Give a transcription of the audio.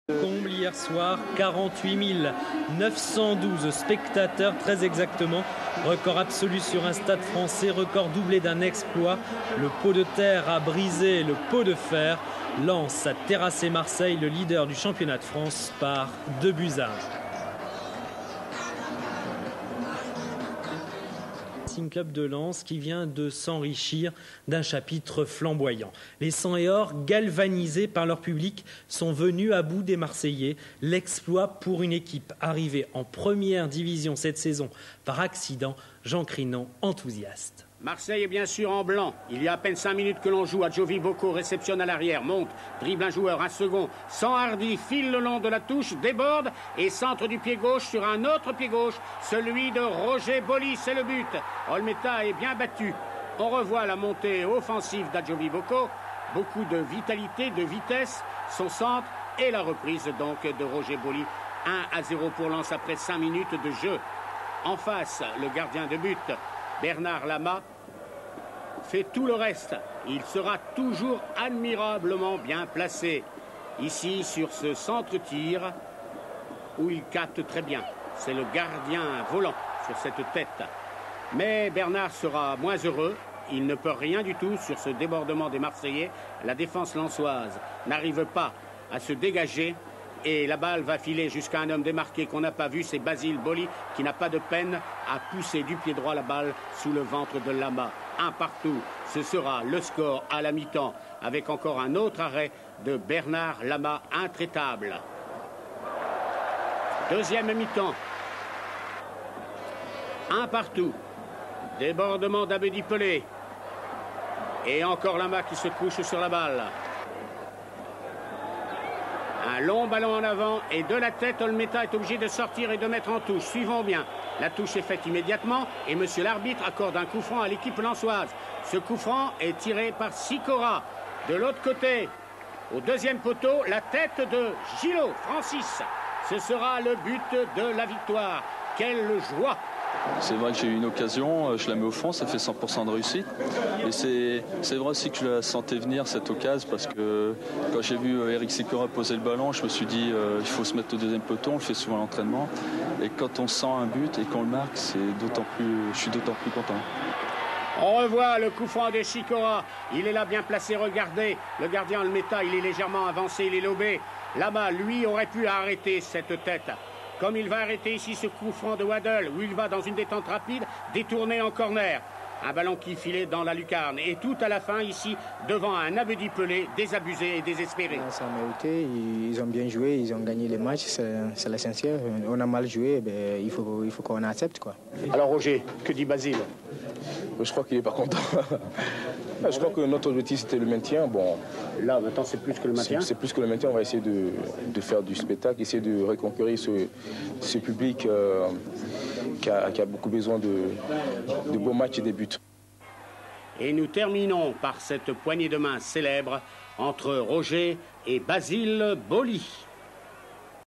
Comble hier soir, 48 912 spectateurs très exactement. Record absolu sur un stade français, record doublé d'un exploit. Le pot de terre a brisé le pot de fer. Lens a terrassé Marseille, le leader du championnat de France, par 2-1. Club de Lens qui vient de s'enrichir d'un chapitre flamboyant. Les Sang et Or, galvanisés par leur public, sont venus à bout des Marseillais. L'exploit pour une équipe arrivée en première division cette saison par accident. Jean Crinan, enthousiaste. Marseille est bien sûr en blanc. Il y a à peine 5 minutes que l'on joue. Adjovi Boko réceptionne à l'arrière, monte, dribble un joueur, un second, s'enhardit, file le long de la touche, déborde et centre du pied gauche sur un autre pied gauche, celui de Roger Boli, c'est le but. Olmeta est bien battu. On revoit la montée offensive d'Adjovi Boko. Beaucoup de vitalité, de vitesse, son centre et la reprise donc de Roger Boli. 1-0 pour Lens après 5 minutes de jeu. En face, le gardien de but, Bernard Lama, fait tout le reste. Il sera toujours admirablement bien placé. Ici, sur ce centre-tir, où il capte très bien. C'est le gardien volant sur cette tête. Mais Bernard sera moins heureux. Il ne peut rien du tout sur ce débordement des Marseillais. La défense lensoise n'arrive pas à se dégager. Et la balle va filer jusqu'à un homme démarqué qu'on n'a pas vu, c'est Basile Boli qui n'a pas de peine à pousser du pied droit la balle sous le ventre de Lama. 1-1, ce sera le score à la mi-temps avec encore un autre arrêt de Bernard Lama, intraitable. Deuxième mi-temps. 1-1. Débordement d'Abedi Pelé. Et encore Lama qui se couche sur la balle. Un long ballon en avant et de la tête, Olmeta est obligé de sortir et de mettre en touche. Suivons bien. La touche est faite immédiatement et monsieur l'arbitre accorde un coup franc à l'équipe lensoise. Ce coup franc est tiré par Sikora. De l'autre côté, au deuxième poteau, la tête de Gillot, Francis. Ce sera le but de la victoire. Quelle joie! C'est vrai que j'ai eu une occasion, je la mets au fond, ça fait 100% de réussite. Et c'est vrai aussi que je la sentais venir cette occasion parce que quand j'ai vu Eric Sikora poser le ballon, je me suis dit il faut se mettre au deuxième peloton, on le fait souvent à l'entraînement. Et quand on sent un but et qu'on le marque, je suis d'autant plus content. On revoit le coup franc de Sikora. Il est là bien placé, regardez. Le gardien Olmeta, il est légèrement avancé, il est lobé. Là-bas, lui aurait pu arrêter cette tête. Comme il va arrêter ici ce coup franc de Waddle, où il va dans une détente rapide, détourner en corner. Un ballon qui filait dans la lucarne. Et tout à la fin, ici, devant un Abedi Pelé, désabusé et désespéré. Ça a mérité, ils ont bien joué, ils ont gagné les matchs, c'est l'essentiel. On a mal joué, ben, il faut qu'on accepte, quoi. Alors Roger, que dit Basile? Je crois qu'il n'est pas content. Je crois que notre objectif c'était le maintien. Bon, là maintenant c'est plus que le maintien. C'est plus que le maintien. On va essayer de faire du spectacle, essayer de reconquérir ce public qui a beaucoup besoin de beaux matchs et des buts. Et nous terminons par cette poignée de main célèbre entre Roger et Basile Boli.